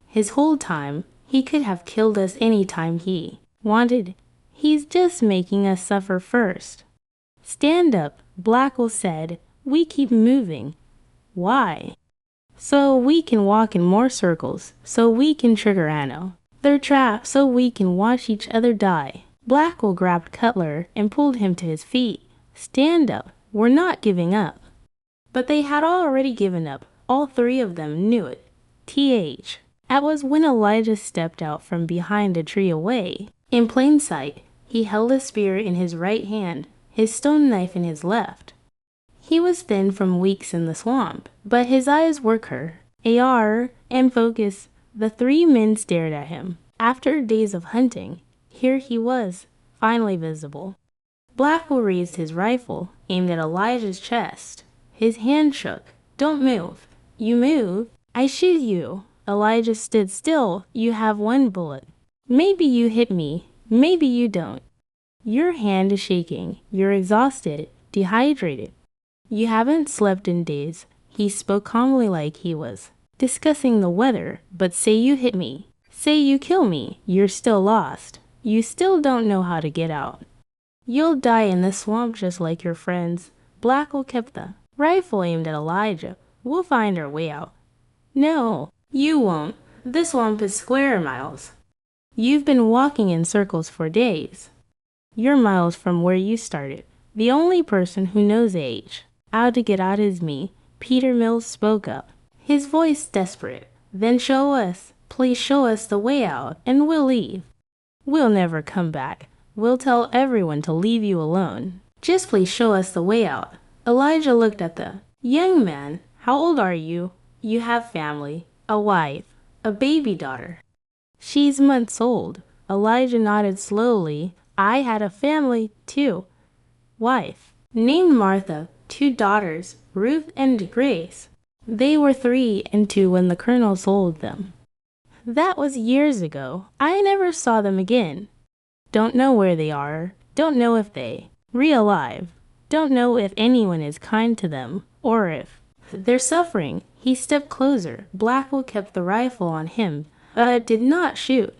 his whole time. He could have killed us any time he wanted. He's just making us suffer first. Stand up, Blackwell said. We keep moving. Why? So we can walk in more circles. So we can trigger Anno. They're trapped so we can watch each other die. Blackwell grabbed Cutler and pulled him to his feet. Stand up. We're not giving up. But they had already given up. All 3 of them knew it. That was when Elijah stepped out from behind a tree away. In plain sight, he held a spear in his right hand, his stone knife in his left. He was thin from weeks in the swamp, but his eyes were clear, and focused. The 3 men stared at him. After days of hunting, here he was, finally visible. Blackwell raised his rifle, aimed at Elijah's chest. His hand shook. Don't move. You move, I shoot you. Elijah stood still. You have 1 bullet. Maybe you hit me. Maybe you don't. Your hand is shaking. You're exhausted, dehydrated. You haven't slept in days. He spoke calmly like he was discussing the weather. But say you hit me. Say you kill me. You're still lost. You still don't know how to get out. You'll die in this swamp just like your friends. Blackwell kept the rifle aimed at Elijah. We'll find our way out. No, you won't. This swamp is square miles. You've been walking in circles for days. You're miles from where you started. The only person who knows how to get out is me. Peter Mills spoke up, his voice desperate. Then show us. Please show us the way out, and we'll leave. We'll never come back. We'll tell everyone to leave you alone. Just please show us the way out. Elijah looked at the young man. How old are you? You have family, a wife, a baby daughter. She's months old. Elijah nodded slowly. I had a family, too. Wife, named Martha, 2 daughters, Ruth and Grace. They were 3 and 2 when the colonel sold them. That was years ago. I never saw them again. Don't know where they are. Don't know if they re-alive. Don't know if anyone is kind to them, or if they're suffering. He stepped closer. Blackwell kept the rifle on him, but did not shoot.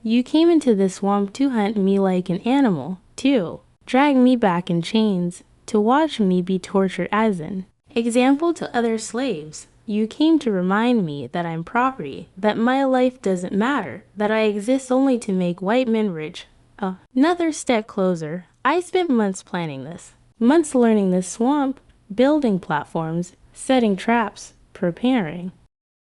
You came into this swamp to hunt me like an animal, too. Drag me back in chains, to watch me be tortured as an example to other slaves. You came to remind me that I'm property, that my life doesn't matter, that I exist only to make white men rich. Another step closer. I spent months planning this. Months learning this swamp, building platforms, setting traps, preparing.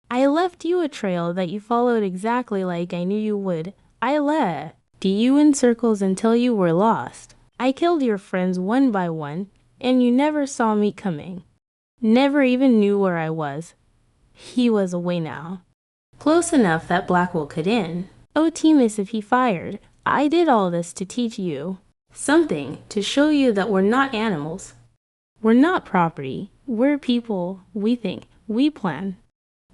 I left you a trail that you followed exactly like I knew you would. I led you in circles until you were lost. I killed your friends one by one, and you never saw me coming. Never even knew where I was. He was away now. Close enough that Blackwell could in. Oh, Timus, if he fired. I did all this to teach you something, to show you that we're not animals. We're not property. We're people. We think. We plan.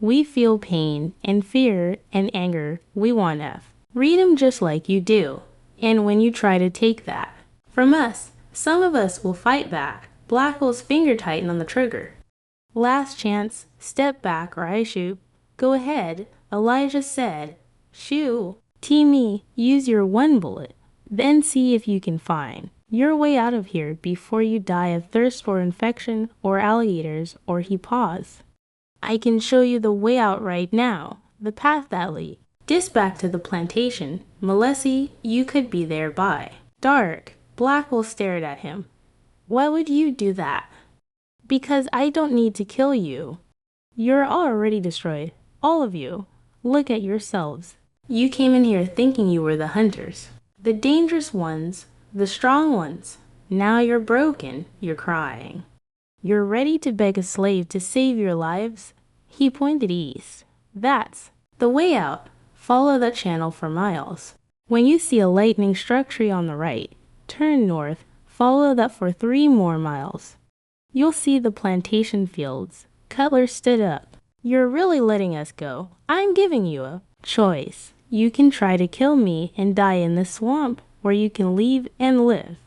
We feel pain and fear and anger. We want F. Read 'em just like you do. And when you try to take that from us, some of us will fight back. Blackwell's finger tightened on the trigger. Last chance, step back or I shoot. Go ahead, Elijah said. Shoo. Teamy, use your one bullet. Then see if you can find your way out of here before you die of thirst or infection or alligators. Or he paused. I can show you the way out right now, the path that leads. Back to the plantation. Melissy, you could be there by dark. Blackwell stared at him. Why would you do that? Because I don't need to kill you. You're already destroyed. All of you. Look at yourselves. You came in here thinking you were the hunters. The dangerous ones. The strong ones. Now you're broken. You're crying. You're ready to beg a slave to save your lives? He pointed east. That's the way out. Follow that channel for miles. When you see a lightning struck tree on the right, turn north. Follow that for 3 more miles. You'll see the plantation fields. Cutler stood up. You're really letting us go. I'm giving you a choice. You can try to kill me and die in this swamp, or you can leave and live.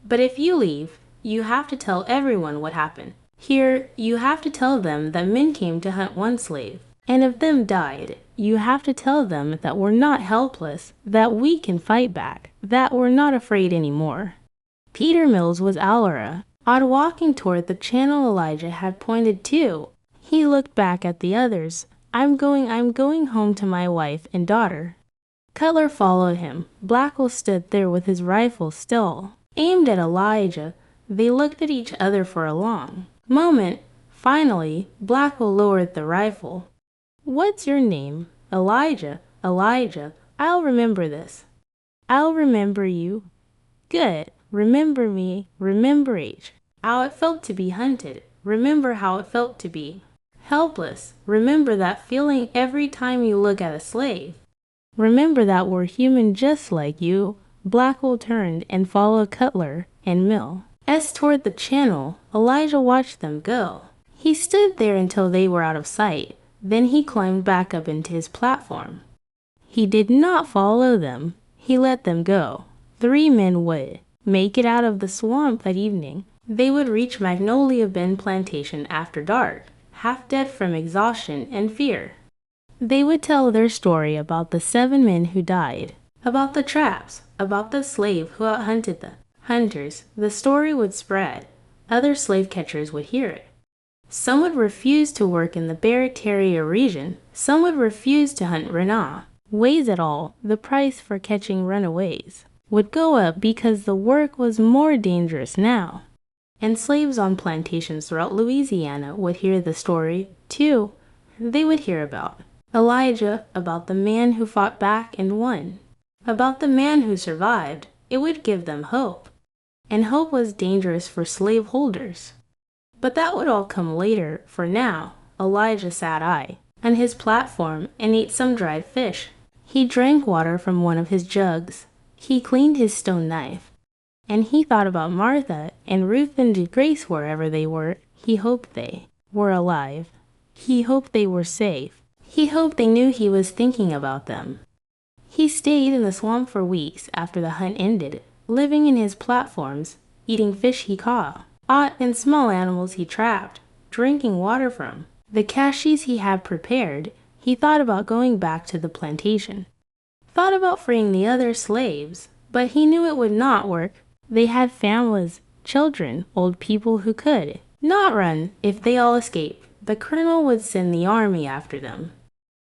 But if you leave, you have to tell everyone what happened. Here, you have to tell them that men came to hunt one slave, and if them died, you have to tell them that we're not helpless, that we can fight back, that we're not afraid anymore. Peter Mills was Alara, odd walking toward the channel Elijah had pointed to. He looked back at the others. I'm going home to my wife and daughter. Cutler followed him. Blackwell stood there with his rifle still, aimed at Elijah. They looked at each other for a long moment. Finally, Blackwell lowered the rifle. What's your name? Elijah. Elijah. I'll remember this. I'll remember you. Good. Remember me. Remember H. How it felt to be hunted. Remember how it felt to be helpless. Remember that feeling every time you look at a slave. Remember that we're human just like you. Blackwell turned and followed Cutler and Mill toward the channel. Elijah watched them go. He stood there until they were out of sight. Then he climbed back up into his platform. He did not follow them. He let them go. 3 men would make it out of the swamp that evening. They would reach Magnolia Bend Plantation after dark, half dead from exhaustion and fear. They would tell their story about the 7 men who died, about the traps, about the slave who outhunted the hunters. The story would spread. Other slave catchers would hear it. Some would refuse to work in the Baritaria region. Some would refuse to hunt Renah. Ways at all, the price for catching runaways would go up because the work was more dangerous now. And slaves on plantations throughout Louisiana would hear the story, too. They would hear about Elijah, about the man who fought back and won, about the man who survived. It would give them hope. And hope was dangerous for slaveholders. But that would all come later. For now, Elijah sat on his platform and ate some dried fish. He drank water from one of his jugs. He cleaned his stone knife. And he thought about Martha and Ruth and Grace wherever they were. He hoped they were alive. He hoped they were safe. He hoped they knew he was thinking about them. He stayed in the swamp for weeks after the hunt ended, living in his platforms, eating fish he caught, and small animals he trapped, drinking water from the caches he had prepared. He thought about going back to the plantation, thought about freeing the other slaves, but he knew it would not work. They had families, children, old people who could not run. If they all escaped, the colonel would send the army after them.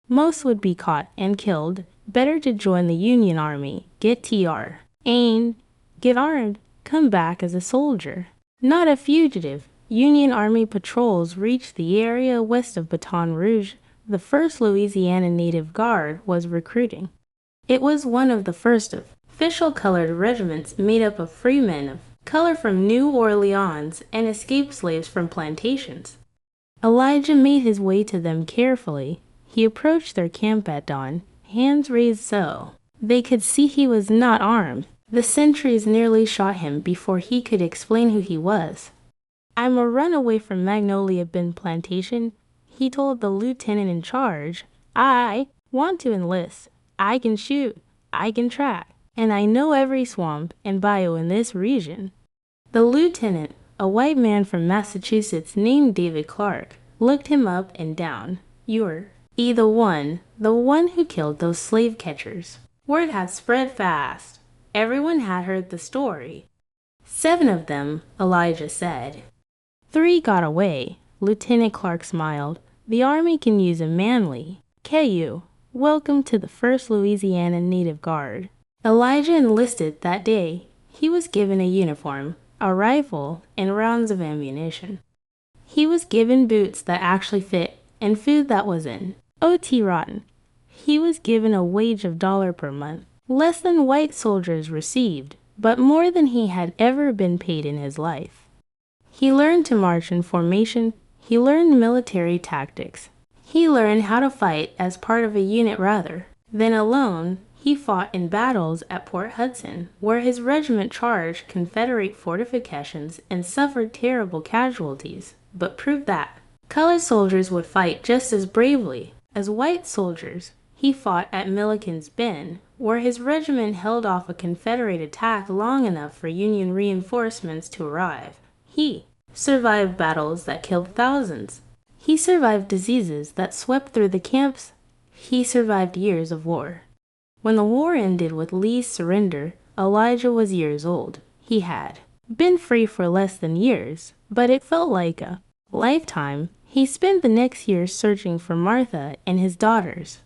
Most would be caught and killed. Better to join the Union Army, get TR, and get armed, come back as a soldier. Not a fugitive. Union Army patrols reached the area west of Baton Rouge. The 1st Louisiana Native Guard was recruiting. It was one of the first of official-colored regiments made up of free men of color from New Orleans and escaped slaves from plantations. Elijah made his way to them carefully. He approached their camp at dawn, hands raised so they could see he was not armed. The sentries nearly shot him before he could explain who he was. I'm a runaway from Magnolia Bend Plantation, he told the lieutenant in charge. I want to enlist. I can shoot. I can track, and I know every swamp and bayou in this region." The lieutenant, a white man from Massachusetts named David Clark, looked him up and down. "You're the one who killed those slave catchers." Word had spread fast. Everyone had heard the story. 7 of them, Elijah said. 3 got away. Lieutenant Clark smiled. "The Army can use a manly. KU, welcome to the 1st Louisiana Native Guard." Elijah enlisted that day. He was given a uniform, a rifle, and rounds of ammunition. He was given boots that actually fit and food that was in OT rotten. He was given a wage of $1 per month, less than white soldiers received, but more than he had ever been paid in his life. He learned to march in formation. He learned military tactics. He learned how to fight as part of a unit rather than alone. He fought in battles at Port Hudson, where his regiment charged Confederate fortifications and suffered terrible casualties, but proved that colored soldiers would fight just as bravely as white soldiers. He fought at Milliken's Bend, where his regiment held off a Confederate attack long enough for Union reinforcements to arrive. He survived battles that killed thousands. He survived diseases that swept through the camps. He survived years of war. When the war ended with Lee's surrender, Elijah was years old. He had been free for less than years, but it felt like a lifetime. He spent the next year searching for Martha and his daughters.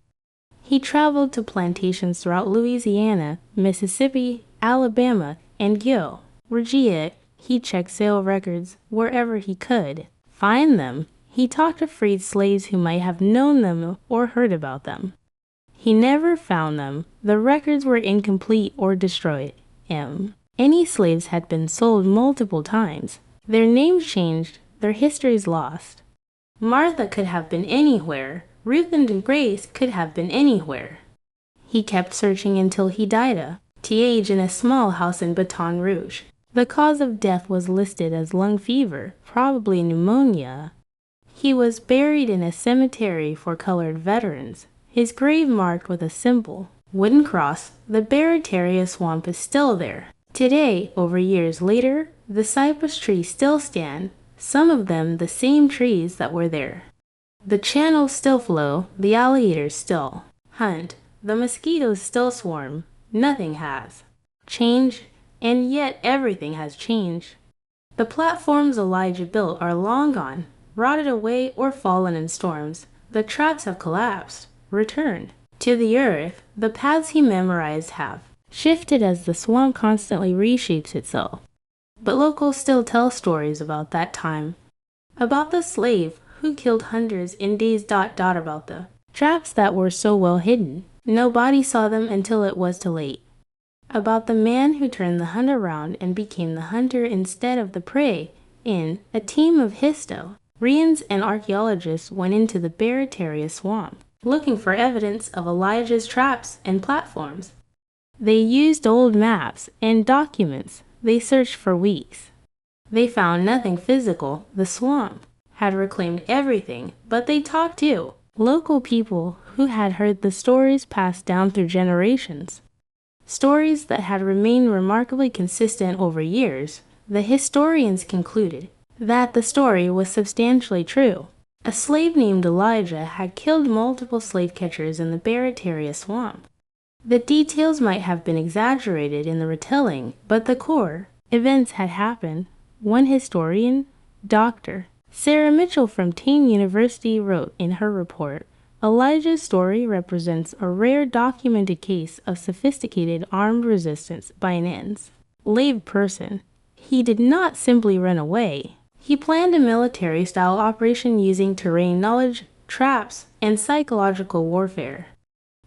He traveled to plantations throughout Louisiana, Mississippi, Alabama, and Virginia. He checked sale records wherever he could find them. He talked to freed slaves who might have known them or heard about them. He never found them. The records were incomplete or destroyed. Any slaves had been sold multiple times. Their names changed, their histories lost. Martha could have been anywhere. Ruth and Grace could have been anywhere. He kept searching until he died in a small house in Baton Rouge. The cause of death was listed as lung fever, probably pneumonia. He was buried in a cemetery for colored veterans. His grave marked with a simple wooden cross. The Baritaria swamp is still there. Today, over years later, the cypress trees still stand, some of them the same trees that were there. The channels still flow, the alligators still hunt, the mosquitoes still swarm. Nothing has changed, and yet everything has changed. The platforms Elijah built are long gone, rotted away or fallen in storms. The traps have collapsed, returned to the earth. The paths he memorized have shifted as the swamp constantly reshapes itself. But locals still tell stories about that time, about the slave who killed hundreds in days. About the traps that were so well hidden, nobody saw them until it was too late. About the man who turned the hunt around and became the hunter instead of the prey. In a team of historians and archaeologists went into the Baritaria swamp, looking for evidence of Elijah's traps and platforms. They used old maps and documents. They searched for weeks. They found nothing physical. The swamp had reclaimed everything, but they talked to local people who had heard the stories passed down through generations. Stories that had remained remarkably consistent over years. The historians concluded that the story was substantially true. A slave named Elijah had killed multiple slave catchers in the Baritaria swamp. The details might have been exaggerated in the retelling, but the core events had happened. One historian, Dr. Sarah Mitchell from Tane University, wrote in her report, "Elijah's story represents a rare documented case of sophisticated armed resistance by an enslaved person. He did not simply run away. He planned a military-style operation using terrain knowledge, traps, and psychological warfare.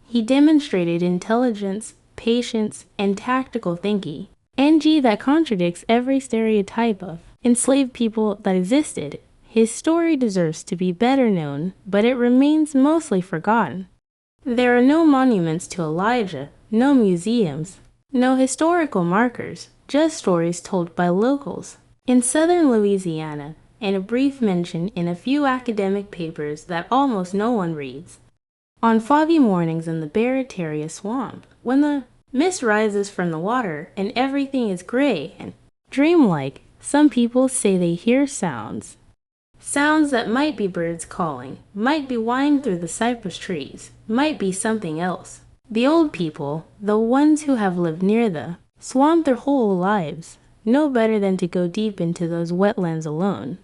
He demonstrated intelligence, patience, and tactical thinking, that contradicts every stereotype of enslaved people that existed. His story deserves to be better known, but it remains mostly forgotten. There are no monuments to Elijah, no museums, no historical markers, just stories told by locals in southern Louisiana, and a brief mention in a few academic papers that almost no one reads. On foggy mornings in the Baritaria swamp, when the mist rises from the water and everything is gray and dreamlike, some people say they hear sounds. Sounds that might be birds calling, might be wind through the cypress trees, might be something else. The old people, the ones who have lived near the swamp their whole lives, know better than to go deep into those wetlands alone.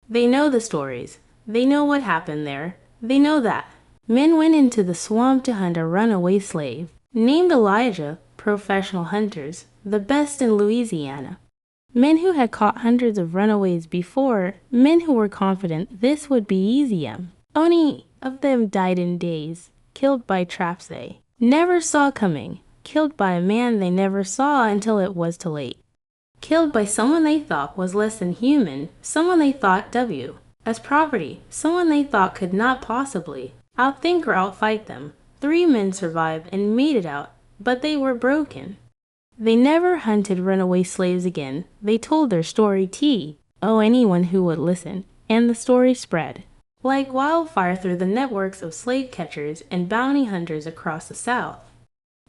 They know the stories. They know what happened there. They know that men went into the swamp to hunt a runaway slave, named Elijah, professional hunters, the best in Louisiana. Men who had caught hundreds of runaways before, men who were confident this would be easy. Only of them died in days, killed by traps they never saw coming, killed by a man they never saw until it was too late. Killed by someone they thought was less than human, someone they thought as property, someone they thought could not possibly outthink or outfight them. 3 men survived and made it out, but they were broken. They never hunted runaway slaves again. They told their story to anyone who would listen, and the story spread like wildfire through the networks of slave catchers and bounty hunters across the South.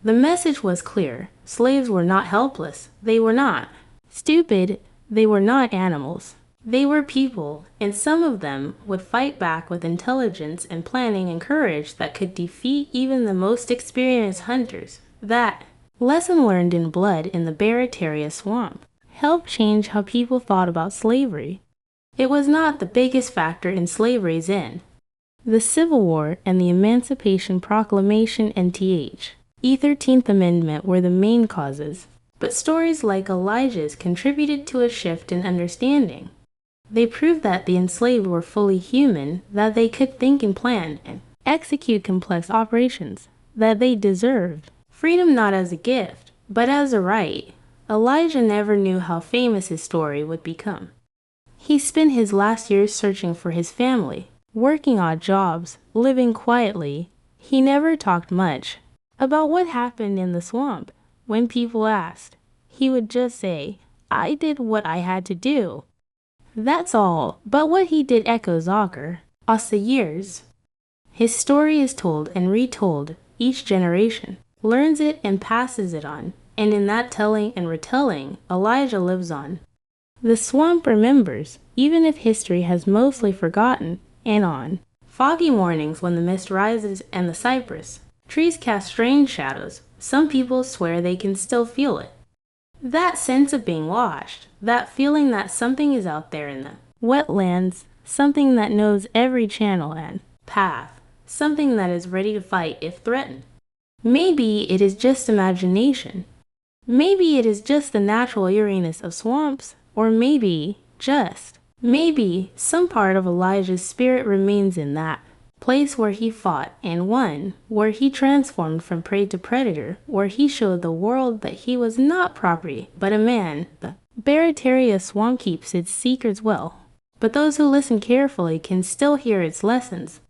The message was clear. Slaves were not helpless. They were not stupid. They were not animals. They were people, and some of them would fight back with intelligence and planning and courage that could defeat even the most experienced hunters. That lesson learned in blood in the Baritaria swamp helped change how people thought about slavery. It was not the biggest factor in slavery's end. The Civil War and the Emancipation Proclamation and the 13th Amendment were the main causes, but stories like Elijah's contributed to a shift in understanding. They proved that the enslaved were fully human, that they could think and plan and execute complex operations, that they deserved freedom not as a gift, but as a right. Elijah never knew how famous his story would become. He spent his last years searching for his family, working odd jobs, living quietly. He never talked much about what happened in the swamp. When people asked, he would just say, "I did what I had to do." That's all, but what he did echoes across the years. His story is told and retold. Each generation learns it and passes it on, and in that telling and retelling, Elijah lives on. The swamp remembers, even if history has mostly forgotten, and on foggy mornings when the mist rises and the cypress trees cast strange shadows, some people swear they can still feel it. That sense of being watched, that feeling that something is out there in the wetlands, something that knows every channel and path, something that is ready to fight if threatened. Maybe it is just imagination. Maybe it is just the natural eeriness of swamps, or maybe some part of Elijah's spirit remains in that place where he fought and won, where he transformed from prey to predator, where he showed the world that he was not property, but a man. The Baritaria swamp keeps its secrets well, but those who listen carefully can still hear its lessons.